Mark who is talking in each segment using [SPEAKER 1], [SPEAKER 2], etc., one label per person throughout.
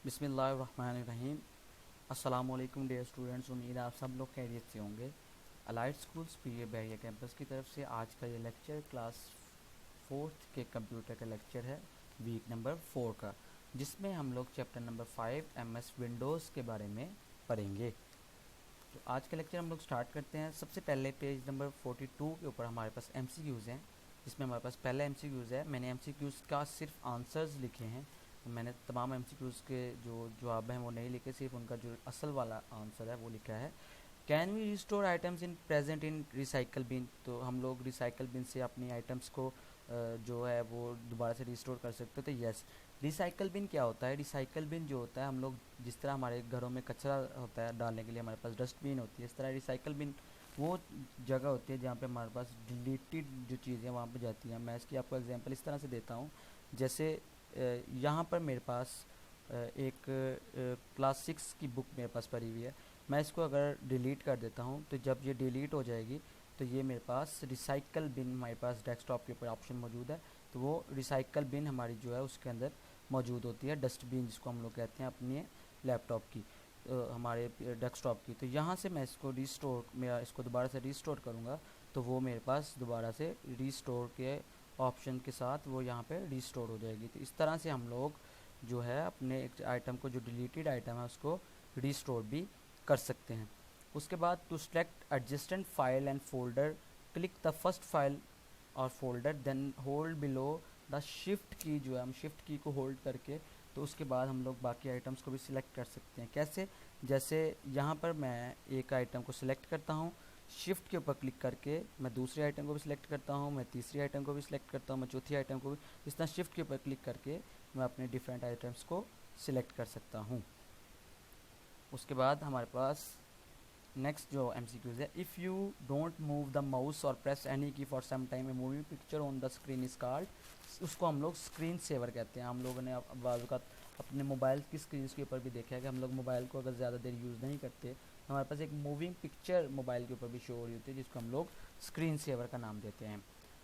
[SPEAKER 1] बिस्मिल्लाहिर्रहमानिर्रहीम। अस्सलाम वालेकुम डियर स्टूडेंट्स, उम्मीद है आप सब लोग खैरियत से होंगे। अलाइड स्कूल्स पीए बहरिया कैंपस की तरफ से आज का ये लेक्चर क्लास फोर्थ के कंप्यूटर का लेक्चर है, वीक नंबर 4 का, जिसमें हम लोग चैप्टर नंबर 5 एमएस विंडोज़ के बारे में पढ़ेंगे। तो आज का लेक्चर हम लोग स्टार्ट करते हैं। सबसे पहले पेज नंबर 42 के ऊपर हमारे पास एमसीक्यूज़ हैं, जिसमें हमारे पास पहला एमसीक्यूज़ है। मैंने एमसीक्यूज़ का सिर्फ आंसर्स लिखे हैं, मैंने तमाम एमसीक्यूज़ के जो जवाब हैं वो नहीं लिखे, सिर्फ उनका जो असल वाला आंसर है वो लिखा है। Can we restore items in present in recycle bin? तो हम लोग रिसाइकल बिन से अपनी आइटम्स को जो है वो दोबारा से रिस्टोर कर सकते हो। तो यस, रिसाइकल बिन क्या होता है? रिसाइकल बिन जो होता है, हम लोग जिस तरह हमारे घरों में कचरा होता है डालने के लिए हमारे पास डस्टबिन होती है, इस तरह रिसाइकल बिन वो जगह होती है जहाँ पे हमारे पास डिलीटेड जो चीज़ें वहाँ पे जाती हैं। मैं इसकी आपको एग्जांपल इस तरह से देता हूँ, जैसे यहाँ पर मेरे पास एक क्लास 6 की बुक मेरे पास पड़ी हुई है। मैं इसको अगर डिलीट कर देता हूँ तो जब ये डिलीट हो जाएगी तो ये मेरे पास रिसाइकल बिन हमारे पास डेस्कटॉप के ऊपर ऑप्शन मौजूद है। तो वो रिसाइकल बिन हमारी जो है उसके अंदर मौजूद होती है, डस्टबिन जिसको हम लोग कहते हैं अपने लैपटॉप की, हमारे डेस्कटॉप की। तो यहाँ से मैं इसको रिस्टोर, मेरा इसको दोबारा से रिस्टोर करूँगा तो वो मेरे पास दोबारा से रिस्टोर के ऑप्शन के साथ वो यहाँ पे रिस्टोर हो जाएगी। तो इस तरह से हम लोग जो है अपने एक आइटम को, जो डिलीटेड आइटम है, उसको रिस्टोर भी कर सकते हैं। उसके बाद to select adjacent file and folder, click the first file और folder, then hold below the shift key, जो है हम शिफ्ट की को होल्ड करके तो उसके बाद हम लोग बाकी आइटम्स को भी सिलेक्ट कर सकते हैं। कैसे? जैसे यहाँ पर मैं एक आइटम को सिलेक्ट करता हूँ, शिफ्ट के ऊपर क्लिक करके मैं दूसरे आइटम को भी सिलेक्ट करता हूँ, मैं तीसरी आइटम को भी सिलेक्ट करता हूँ, मैं चौथी आइटम को भी, इस तरह शिफ्ट के ऊपर क्लिक करके मैं अपने डिफरेंट आइटम्स को सिलेक्ट कर सकता हूँ। उसके बाद हमारे पास नेक्स्ट जो एमसीक्यूज है, if you don't move the mouse और press any key for some time, a moving picture on the screen is called, उसको हम लोग स्क्रीन सेवर कहते हैं। हम लोगों ने बाज़ का अपने मोबाइल की स्क्रीन के ऊपर भी देखा है कि हम लोग मोबाइल को अगर ज़्यादा देर यूज़ नहीं करते तो हमारे पास एक मूविंग पिक्चर मोबाइल के ऊपर भी शो हो रही होती है, जिसको हम लोग स्क्रीन सेवर का नाम देते हैं।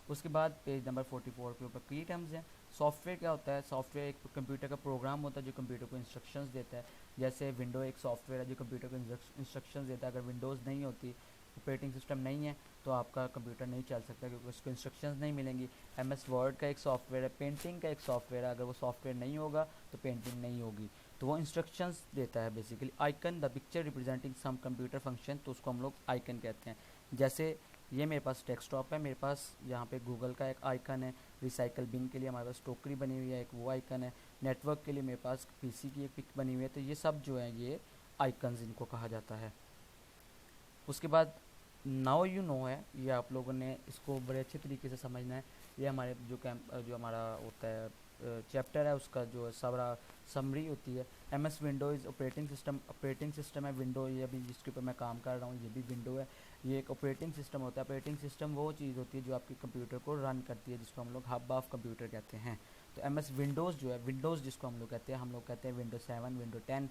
[SPEAKER 1] उसके बाद पेज नंबर 44 के ऊपर की टर्म्स हैं। सॉफ्टवेयर क्या होता है? सॉफ्टवेयर एक कंप्यूटर का प्रोग्राम होता है जो कंप्यूटर को इंस्ट्रक्शंस देता है। जैसे विंडो एक सॉफ्टवेयर है जो कंप्यूटर को इंस्ट्रक्शंस देता है। अगर विंडोज़ नहीं होती, ऑपरेटिंग सिस्टम नहीं है, तो आपका कंप्यूटर नहीं चल सकता क्योंकि उसको इंस्ट्रक्शंस नहीं मिलेंगी। एमएस वर्ड का एक सॉफ्टवेयर है, पेंटिंग का एक सॉफ्टवेयर है, अगर वो सॉफ्टवेयर नहीं होगा तो पेंटिंग नहीं होगी, तो वो इंस्ट्रक्शंस देता है basically. Icon the picture representing some computer function, तो उसको हम लोग आइकन कहते हैं। जैसे ये मेरे पास डेस्कटॉप है, मेरे पास यहाँ पे गूगल का एक आइकन है, रिसाइकल बिन के लिए हमारे पास टोकरी बनी हुई है, एक वो आइकन है, नेटवर्क के लिए मेरे पास पीसी की एक पिक बनी हुई है। तो ये सब जो है ये आइकन्स इनको कहा जाता है। उसके बाद नाउ यू नो है, ये आप लोगों ने इसको बड़े अच्छे तरीके से समझना है। ये हमारे जो हमारा होता है चैप्टर है, उसका जो सारा समरी होती है। एमएस विंडोज़ ऑपरेटिंग सिस्टम है विंडो, ये अभी जिसके ऊपर मैं काम कर रहा हूँ ये भी विंडो है। ये एक ऑपरेटिंग सिस्टम होता है। ऑपरेटिंग सिस्टम वो चीज़ होती है जो आपके कंप्यूटर को रन करती है, जिसको हम लोग हब ऑफ कंप्यूटर कहते हैं। तो एमएस विंडोज़ जो है, विंडोज़ जिसको हम लोग कहते हैं, हम लोग कहते हैं विंडो 7, विंडो 10,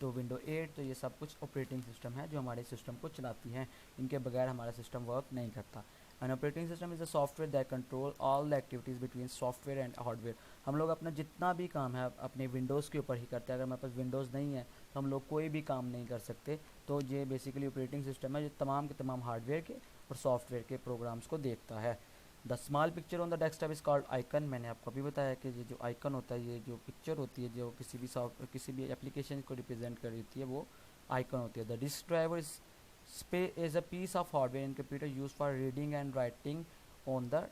[SPEAKER 1] तो विंडो 8, तो ये सब कुछ ऑपरेटिंग सिस्टम है जो हमारे सिस्टम को चलाती हैं। इनके बगैर हमारा सिस्टम वर्क नहीं करता। An operating system is a software that control all the activities between software and hardware. हम लोग अपना जितना भी काम है अपने विंडोज़ के ऊपर ही करते हैं। अगर हमारे पास विंडोज़ नहीं है तो हम लोग कोई भी काम नहीं कर सकते। तो ये बेसिकली ऑपरेटिंग सिस्टम है जो तमाम के तमाम हार्डवेयर के और सॉफ्टवेयर के प्रोग्राम्स को देखता है। The small picture on the desktop is called icon. मैंने आपको अभी बताया कि ये जो आइकन होता है, ये जो पिक्चर होती है जो किसी भी एप्लीकेशन को रिप्रेजेंट कर रही होती है, वो आइकन होती है। The disk driver is a piece of hardware in computer use for reading and writing on the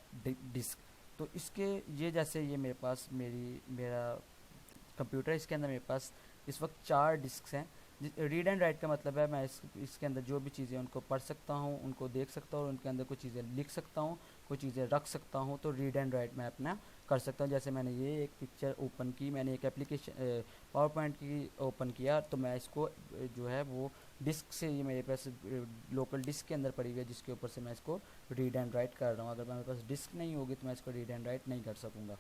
[SPEAKER 1] disk. तो इसके ये जैसे ये मेरे पास मेरा कंप्यूटर, इसके अंदर मेरे पास इस वक्त 4 डिस्क हैं। रीड एंड राइट का मतलब है मैं इसके अंदर जो भी चीज़ें उनको पढ़ सकता हूँ, उनको देख सकता हूँ और उनके अंदर कुछ चीज़ें लिख सकता हूँ, कुछ चीज़ें रख सकता हूँ। तो रीड एंड राइट मैं अपना कर सकता हूँ। जैसे मैंने ये एक पिक्चर ओपन की, मैंने एक एप्लीकेशन पावर पॉइंट की ओपन किया, तो मैं इसको जो है वो डिस्क से, ये मेरे पास लोकल डिस्क के अंदर पड़ी हुई है जिसके ऊपर से मैं इसको रीड एंड राइट कर रहा हूँ। अगर मेरे पास डिस्क नहीं होगी तो मैं इसको रीड एंड राइट नहीं कर सकूँगा।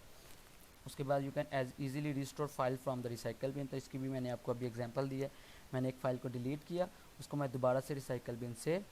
[SPEAKER 1] उसके बाद you can as easily restore file from the recycle bin, तो इसकी भी मैंने आपको अभी एग्जांपल दी है। मैंने एक फ़ाइल को डिलीट किया, उसको मैं दोबारा से रिसाइकल बिन से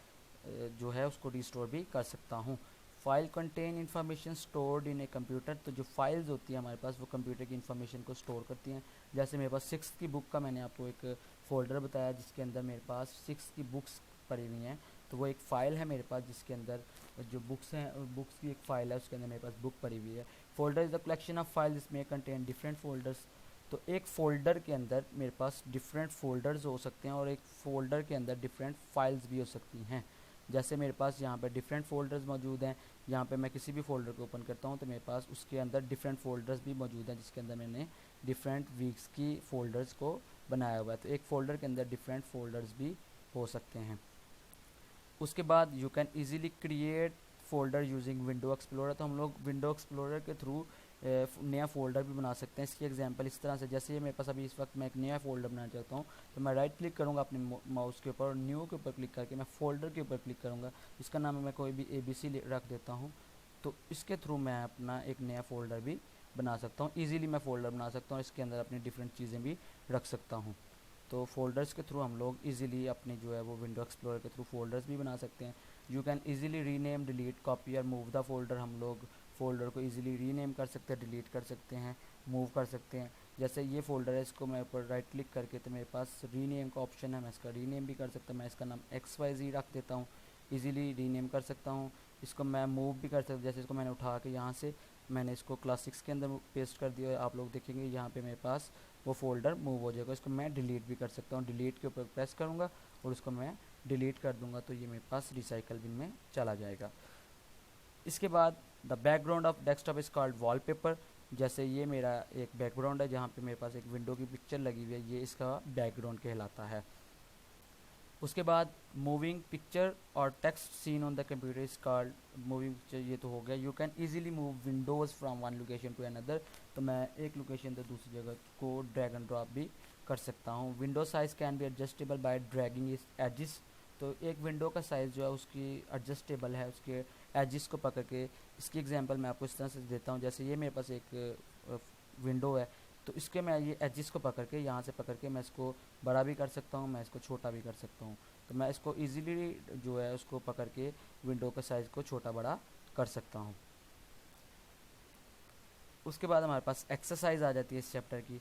[SPEAKER 1] जो है उसको रिस्टोर भी कर सकता हूँ। File contain information stored in a computer, तो जो फाइल्स होती है हमारे पास वो कंप्यूटर की इन्फॉर्मेशन को स्टोर करती हैं। जैसे मेरे पास 6th की बुक का मैंने आपको एक फ़ोल्डर बताया जिसके अंदर मेरे पास 6 की बुक्स पड़ी हुई हैं, तो वो एक फ़ाइल है मेरे पास जिसके अंदर जो बुक्स हैं, बुक्स की एक फ़ाइल है, उसके अंदर मेरे पास बुक पड़ी हुई है। Folder is the collection of files में कंटेन डिफरेंट फोल्डर्स, तो एक फ़ोल्डर के अंदर मेरे पास डिफरेंट फ़ोल्डर्स हो सकते हैं और एक फ़ोल्डर के अंदर डिफरेंट फाइल्स भी हो सकती हैं। जैसे मेरे पास यहाँ पर डिफरेंट फ़ोल्डर्स मौजूद हैं, यहाँ पे मैं किसी भी फ़ोल्डर को ओपन करता हूँ तो मेरे पास उसके अंदर डिफरेंट फ़ोल्डर्स भी मौजूद हैं जिसके अंदर मैंने डिफरेंट वीक्स की फ़ोल्डर्स को बनाया हुआ है। तो एक फ़ोल्डर के अंदर डिफरेंट फ़ोल्डर्स भी हो सकते हैं। उसके बाद you can easily create folder using window explorer, तो हम लोग विंडो एक्सप्लोरर के थ्रू नया फ़ोल्डर भी बना सकते हैं। इसकी एग्जांपल इस तरह से, जैसे ये मेरे पास अभी इस वक्त मैं एक नया फ़ोल्डर बनाना चाहता हूँ, तो मैं राइट क्लिक करूँगा अपने माउस के ऊपर और न्यू के ऊपर क्लिक करके मैं फ़ोल्डर के ऊपर क्लिक करूँगा। इसका नाम मैं कोई भी ABC रख देता हूँ, तो इसके थ्रू मैं अपना एक नया फ़ोल्डर भी बना सकता हूँ। ईज़िली मैं फ़ोल्डर बना सकता हूँ, इसके अंदर अपनी डिफरेंट चीज़ें भी रख सकता हूँ। तो फोल्डर्स के थ्रू हम लोग इजीली अपने जो है वो विंडो एक्सप्लोरर के थ्रू फोल्डर्स भी बना सकते हैं। You can easily rename, delete, copy और मूव द फोल्डर, हम लोग फ़ोल्डर को इजीली रीनेम कर सकते हैं, डिलीट कर सकते हैं, मूव कर सकते हैं। जैसे ये फ़ोल्डर है, इसको मैं ऊपर राइट क्लिक करके तो मेरे पास रीनेम का ऑप्शन है, मैं इसका रीनेम भी कर सकता हूँ। मैं इसका नाम XYZ रख देता हूँ, इजीली रीनेम कर सकता हूँ। इसको मैं मूव भी कर सकता हूँ, जैसे इसको मैंने उठा के यहाँ से मैंने इसको क्लास 6 के अंदर पेस्ट कर दिया, आप लोग देखेंगे यहाँ पे मेरे पास वो फ़ोल्डर मूव हो जाएगा। इसको मैं डिलीट भी कर सकता हूँ, डिलीट के ऊपर प्रेस करूँगा और उसको मैं डिलीट कर दूँगा तो ये मेरे पास रिसाइकल बिन में चला जाएगा। इसके बाद the background of desktop is called wallpaper, जैसे ये मेरा एक बैकग्राउंड है जहाँ पे मेरे पास एक विंडो की पिक्चर लगी हुई है, ये इसका बैकग्राउंड कहलाता है। उसके बाद मूविंग पिक्चर और text seen on the computer is called moving picture, ये तो हो गया। You can easily move windows from one location to another, तो मैं एक लोकेशन से दूसरी जगह को ड्रैग एंड ड्रॉप भी कर सकता हूँ। Window size can be adjustable bye dragging इस एजिस, तो एक विंडो का साइज़ जो है उसकी एडजस्टेबल है उसके एजिस को पकड़ के। इसकी एग्जांपल मैं आपको इस तरह से देता हूँ, जैसे ये मेरे पास एक विंडो है, तो इसके मैं ये एजिस को पकड़ के यहाँ से पकड़ के मैं इसको बड़ा भी कर सकता हूँ, मैं इसको छोटा भी कर सकता हूँ। तो मैं इसको इजीली जो है उसको पकड़ के विंडो के साइज़ को छोटा बड़ा कर सकता हूँ। उसके बाद हमारे पास एक्सरसाइज आ जाती है इस चैप्टर की।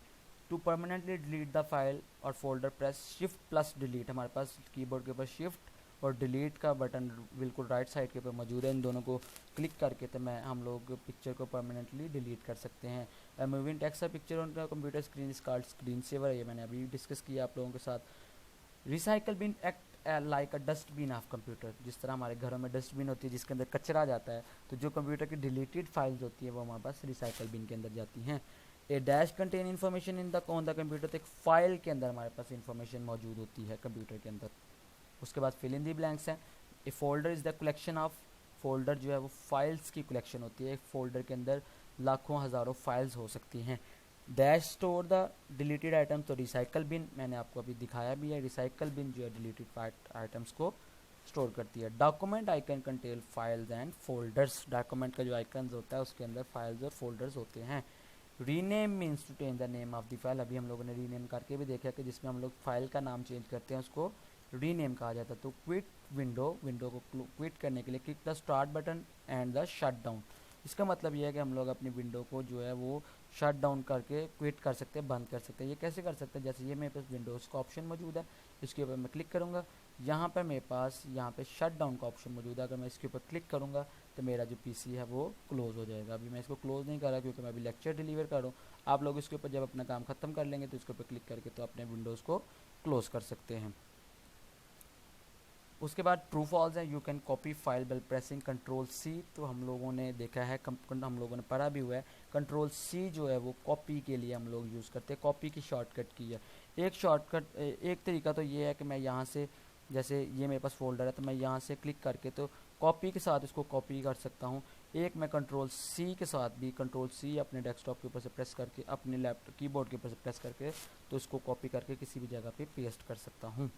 [SPEAKER 1] To permanently delete the file और folder press shift plus delete, हमारे पास कीबोर्ड के ऊपर शिफ्ट और डिलीट का बटन बिल्कुल राइट साइड के ऊपर मौजूद है। इन दोनों को क्लिक करके तो मैं हम लोग पिक्चर को परमानेंटली डिलीट कर सकते हैं। Moving text picture on computer screen is called screen saver, ये मैंने अभी डिस्कस किया आप लोगों के साथ। Recycle bin act like a dustbin of computer, जिस तरह हमारे घरों में डस्टबिन होती है जिसके अंदर कचरा जाता है, तो जो कंप्यूटर की डिलीटेड फाइल्स होती है वो हमारे पास रिसाइकल बिन के अंदर जाती हैं। A dash contain information in the on the computer, तो एक फाइल के अंदर हमारे पास इन्फॉर्मेशन मौजूद होती है कंप्यूटर के अंदर। उसके बाद फिल इन दी ब्लैंक्स हैं। A folder is the collection of, folder जो है वो फाइल्स की कलेक्शन होती है, एक फोल्डर के अंदर लाखों हज़ारों फाइल्स हो सकती हैं। Dash store the deleted item, तो रिसाइकल बिन मैंने आपको अभी दिखाया भी है, रिसाइकल बिन जो है डिलीटेड आइटम्स को स्टोर करती है। Document icon contain files and folders, document का जो आइकन होता है उसके अंदर फाइल्स और फोल्डर्स होते हैं। Rename means to change the name of the file, अभी हम लोगों ने रीनेम करके भी देखा कि जिसमें हम लोग फाइल का नाम चेंज करते हैं उसको रीनेम कहा जाता है। तो क्विट विंडो, विंडो को क्विट करने के लिए click the start button and the shut down, इसका मतलब ये है कि हम लोग अपनी विंडो को जो है वो शट डाउन करके क्विट कर सकते हैं, बंद कर सकते हैं। ये कैसे कर सकते हैं, जैसे ये मेरे पास विंडोज़ का ऑप्शन मौजूद है, इसके ऊपर मैं क्लिक करूँगा, यहाँ पर मेरे पास यहाँ पे शट डाउन का ऑप्शन मौजूद है, अगर मैं इसके ऊपर क्लिक करूँगा तो मेरा जो पीसी है वो क्लोज़ हो जाएगा। अभी मैं इसको क्लोज़ नहीं कर रहा क्योंकि मैं अभी लेक्चर डिलीवर कर रहा हूँ। आप लोग इसके ऊपर जब अपना काम ख़त्म कर लेंगे तो इसके ऊपर क्लिक करके तो अपने विंडोज़ को क्लोज़ कर सकते हैं। उसके बाद ट्रू फॉल्स है। You can copy file by pressing control C, तो हम लोगों ने देखा है, हम लोगों ने पढ़ा भी हुआ है, कंट्रोल सी जो है वो कॉपी के लिए हम लोग यूज़ करते हैं, कॉपी की शॉर्टकट की है। एक शॉर्टकट, एक तरीका तो ये है कि मैं यहाँ से, जैसे ये मेरे पास फोल्डर है तो मैं यहाँ से क्लिक करके तो कॉपी के साथ इसको कॉपी कर सकता हूँ। एक मैं कंट्रोल सी के साथ भी, कंट्रोल सी अपने डेस्कटॉप के ऊपर से प्रेस करके, अपने लैपटॉप कीबोर्ड के ऊपर से प्रेस करके तो इसको कॉपी करके किसी भी जगह पे पेस्ट कर सकता हूँ।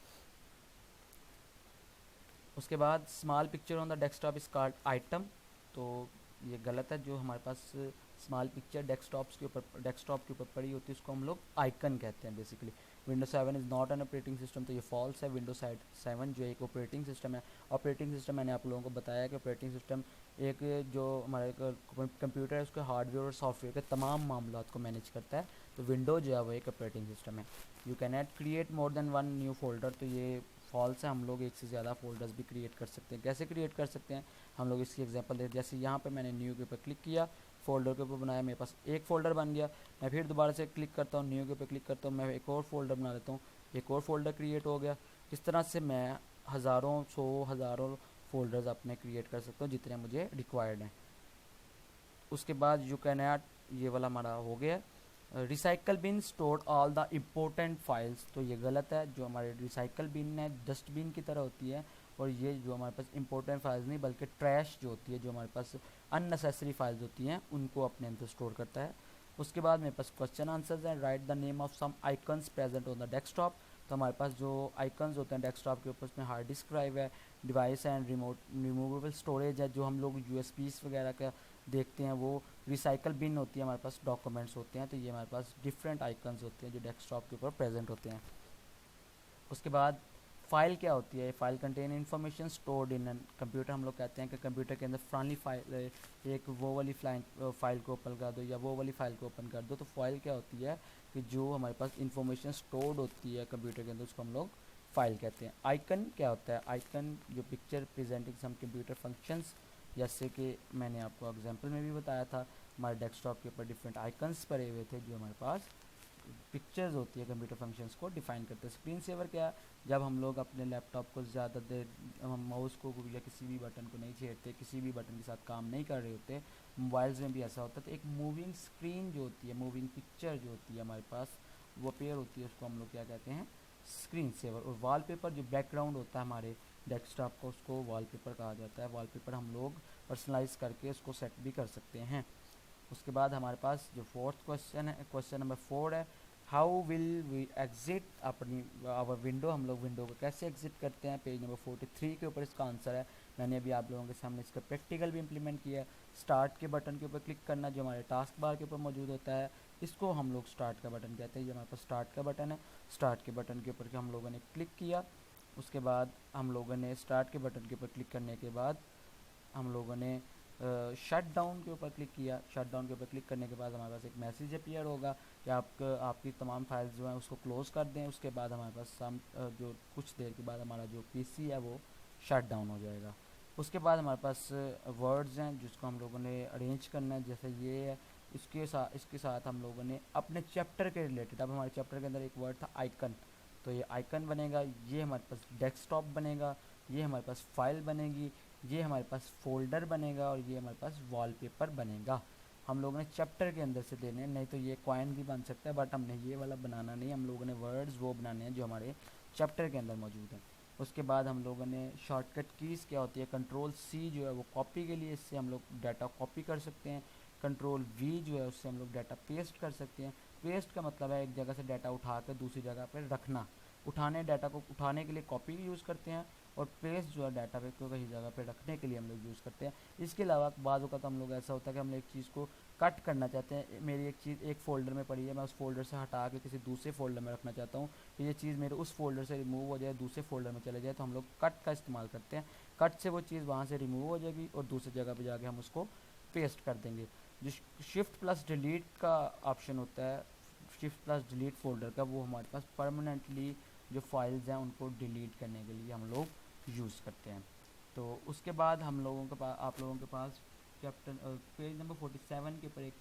[SPEAKER 1] उसके बाद small picture on the desktop is called item, तो ये गलत है, जो हमारे पास स्मॉल पिक्चर डेस्कटॉप के ऊपर पड़ी होती है उसको हम लोग आइकन कहते हैं basically. Window 7 is not an operating system, तो ये फॉल्स है। विंडो 7 जो एक ऑपरेटिंग सिस्टम है। ऑपरेटिंग सिस्टम मैंने आप लोगों को बताया कि ऑपरेटिंग सिस्टम एक जो हमारा कंप्यूटर है उसके हार्डवेयर और सॉफ्टवेयर के तमाम मामलों को मैनेज करता है। तो विंडो जो है वो एक ऑपरेटिंग सिस्टम है। You can add create more than one new folder, तो ये फॉल्स है, हम लोग एक से ज़्यादा फोल्डर्स भी क्रिएट कर सकते हैं। कैसे क्रिएट कर सकते हैं, हम लोग इसकी एग्जांपल देते हैं। जैसे यहाँ पे मैंने न्यू के ऊपर क्लिक किया, फोल्डर के ऊपर बनाया, मेरे पास एक फ़ोल्डर बन गया। मैं फिर दोबारा से क्लिक करता हूँ, न्यू के ऊपर क्लिक करता हूँ, मैं एक और फोल्डर बना लेता हूँ, एक और फोल्डर क्रिएट हो गया। इस तरह से मैं हज़ारों, सौ हज़ारों फोल्डर्स अपने क्रिएट कर सकता हूँ जितने मुझे रिक्वायर्ड हैं। उसके बाद यू कैन ऐड, ये वाला हमारा हो गया। Recycle bin store all the important files, तो ये गलत है। जो हमारे रिसाइकल बिन है डस्टबिन की तरह होती है, और ये जो हमारे पास इंपॉर्टेंट फाइल्स नहीं बल्कि ट्रैश जो होती है, जो हमारे पास अननेसेसरी फाइल्स होती हैं, उनको अपने अंदर स्टोर करता है। उसके बाद मेरे पास क्वेश्चन आंसर्स हैं। Write the name of some icons present on the desktop, तो हमारे पास जो आइकन्स होते हैं डेस्कटॉप के ऊपर, उसमें हार्ड डिस्क ड्राइव है, device and remote removable storage है, जो हम लोग यूएसबीज वगैरह का देखते हैं, वो रिसाइकल बिन होती है, हमारे पास डॉक्यूमेंट्स होते हैं। तो ये हमारे पास डिफरेंट आइकन्स होते हैं जो डेस्कटॉप के ऊपर प्रेजेंट होते हैं। उसके बाद फाइल क्या होती है, file contain information stored in computer. हम लोग कहते हैं कि कंप्यूटर के अंदर फलानी फाइल, एक वो वाली फाइल को ओपन कर दो या वो वाली फाइल को ओपन कर दो। तो फाइल क्या होती है कि जो हमारे पास इंफॉर्मेशन स्टोर्ड होती है कंप्यूटर के अंदर, उसको हम लोग फाइल कहते हैं। आइकन क्या होता है, आइकन जो picture presenting some computer functions, जैसे कि मैंने आपको एग्जांपल में भी बताया था, हमारे डेस्कटॉप के ऊपर डिफरेंट आइकन्स पड़े हुए थे जो हमारे पास पिक्चर्स होती है कंप्यूटर फंक्शंस को डिफाइन करते हैं। स्क्रीन सेवर क्या है, जब हम लोग अपने लैपटॉप को ज़्यादा देर, हम माउस को या किसी भी बटन को नहीं छेड़ते, किसी भी बटन के साथ काम नहीं कर रहे होते, मोबाइल्स में भी ऐसा होता है, तो एक मूविंग स्क्रीन जो होती है, मूविंग पिक्चर जो होती है हमारे पास, वो अपेयर होती है, उसको हम लोग क्या कहते हैं, स्क्रीन सेवर। और वॉलपेपर जो बैकग्राउंड होता है हमारे डेस्कटॉप का, उसको वॉलपेपर कहा जाता है। वॉलपेपर हम लोग पर्सनलाइज करके उसको सेट भी कर सकते हैं। उसके बाद हमारे पास जो फोर्थ क्वेश्चन है, क्वेश्चन नंबर 4 है, हाउ विल वी एग्जिट अपनी आवर विंडो, हम लोग विंडो को कैसे एग्जिट करते हैं। पेज नंबर 43 के ऊपर इसका आंसर है। मैंने अभी आप लोगों के सामने इसका प्रैक्टिकल भी इम्प्लीमेंट किया है। स्टार्ट के बटन के ऊपर क्लिक करना, जो हमारे टास्क बार के ऊपर मौजूद होता है, इसको हम लोग स्टार्ट का बटन कहते हैं। ये हमारे पास स्टार्ट का बटन है। स्टार्ट के बटन के ऊपर के हम लोगों ने क्लिक किया। उसके बाद हम लोगों ने स्टार्ट के बटन के ऊपर क्लिक करने के बाद हम लोगों ने शट डाउन के ऊपर क्लिक किया। शट डाउन के ऊपर क्लिक करने के बाद हमारे पास एक मैसेज अपीयर होगा कि आपकी तमाम फाइल्स जो हैं उसको क्लोज़ कर दें। उसके बाद हमारे पास जो कुछ देर के बाद हमारा जो पीसी है वो शट डाउन हो जाएगा। उसके बाद हमारे पास वर्ड्स हैं जिसको हम लोगों ने अरेंज करना है, जैसे ये है। इसके साथ हम लोगों ने अपने चैप्टर के रिलेटेड, अब हमारे चैप्टर के अंदर एक वर्ड था आइकन, तो ये आइकन बनेगा, ये हमारे पास डेस्कटॉप बनेगा, ये हमारे पास फाइल बनेगी, ये हमारे पास फोल्डर बनेगा, और ये हमारे पास वॉलपेपर बनेगा। हम लोगों ने चैप्टर के अंदर से देने हैं, नहीं तो ये कॉइन भी बन सकता है, बट हमने ये वाला बनाना नहीं, हम लोगों ने वर्ड्स वो बनाने हैं जो हमारे चैप्टर के अंदर मौजूद हैं। उसके बाद हम लोगों ने शॉर्टकट कीज़ क्या होती है, कंट्रोल सी जो है वो कॉपी के लिए, इससे हम लोग डाटा कॉपी कर सकते हैं। कंट्रोल वी जो है उससे हम लोग डाटा पेस्ट कर सकते हैं। पेस्ट का मतलब है एक जगह से डाटा उठा कर दूसरी जगह पर रखना। डाटा को उठाने के लिए कॉपी यूज़ करते हैं, और पेस्ट जो है डाटा को कहीं जगह पे रखने के लिए हम लोग यूज़ करते हैं। इसके अलावा बाज़ का तो हम लोग ऐसा होता है कि हम लोग एक चीज़ को कट करना चाहते हैं। मेरी एक चीज़ एक फ़ोल्डर में पड़ी है, मैं उस फोल्डर से हटा के किसी दूसरे फोल्डर में रखना चाहता हूँ, तो ये चीज़ मेरे उस फोल्डर से रिमूव हो जाए, दूसरे फोल्डर में चले जाए, तो हम लोग कट का इस्तेमाल करते हैं। कट से वो चीज़ वहाँ से रिमूव हो जाएगी और दूसरी जगह पर जाके हम उसको पेस्ट कर देंगे। जो शिफ्ट प्लस डिलीट का ऑप्शन होता है, शिफ्ट प्लस डिलीट फोल्डर का, वो हमारे पास परमानेंटली जो फाइल्स हैं उनको डिलीट करने के लिए हम लोग यूज़ करते हैं। तो उसके बाद हम लोगों के पास, आप लोगों के पास चैप्टर पेज नंबर 47 के ऊपर एक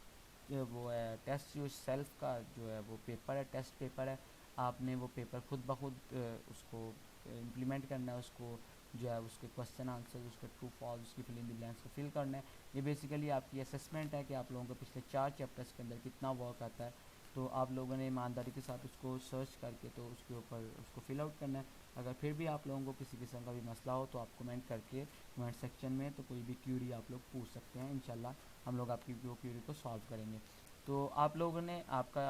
[SPEAKER 1] वो है टेस्ट योर सेल्फ का जो है वो पेपर है, टेस्ट पेपर है। आपने वो पेपर खुद ब खुद उसको इम्प्लीमेंट करना है, उसको जो है उसके क्वेश्चन आंसर, उसके ट्रू फॉल्स, उसकी फिल इन द ब्लैंक्स को फिल करना है। ये बेसिकली आपकी असेसमेंट है कि आप लोगों को पिछले 4 चैप्टर्स के अंदर कितना वर्क आता है। तो आप लोगों ने ईमानदारी के साथ उसको सर्च करके तो उसके ऊपर उसको फिल आउट करना है। अगर फिर भी आप लोगों को किसी किस्म का भी मसला हो तो आप कमेंट करके कमेंट सेक्शन में तो कोई भी क्यूरी आप लोग पूछ सकते हैं। इंशाल्लाह हम लोग आपकी वो क्यूरी को सॉल्व करेंगे। तो आप लोगों ने आपका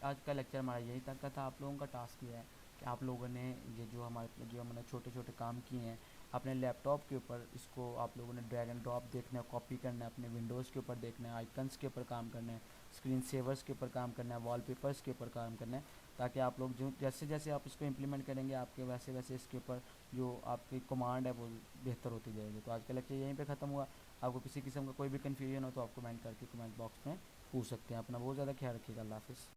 [SPEAKER 1] आज का लेक्चर हमारा यही तक का था। आप लोगों का टास्क ये है कि आप लोगों ने ये जो हमने छोटे छोटे काम किए हैं अपने लैपटॉप के ऊपर, इसको आप लोगों ने ड्रैग एंड ड्रॉप देखना है, कॉपी करना है, अपने विंडोज़ के ऊपर देखना है, आइकन्स के ऊपर काम करना है, स्क्रीन सेवर्स के ऊपर काम करना है, वॉलपेपर्स के ऊपर काम करना है, ताकि आप लोग जो जैसे जैसे आप इसको इम्प्लीमेंट करेंगे आपके वैसे वैसे इसके ऊपर जो आपकी कमांड है वो बेहतर होती जाएगी। तो आज का लेक्चर यहीं पे ख़त्म हुआ। आपको किसी किस्म का कोई भी कन्फ्यूजन हो तो आप कमेंट करके कमेंट बॉक्स में पूछ सकते हैं। अपना बहुत ज़्यादा ख्याल रखिएगा। अल्लाह हाफिज़।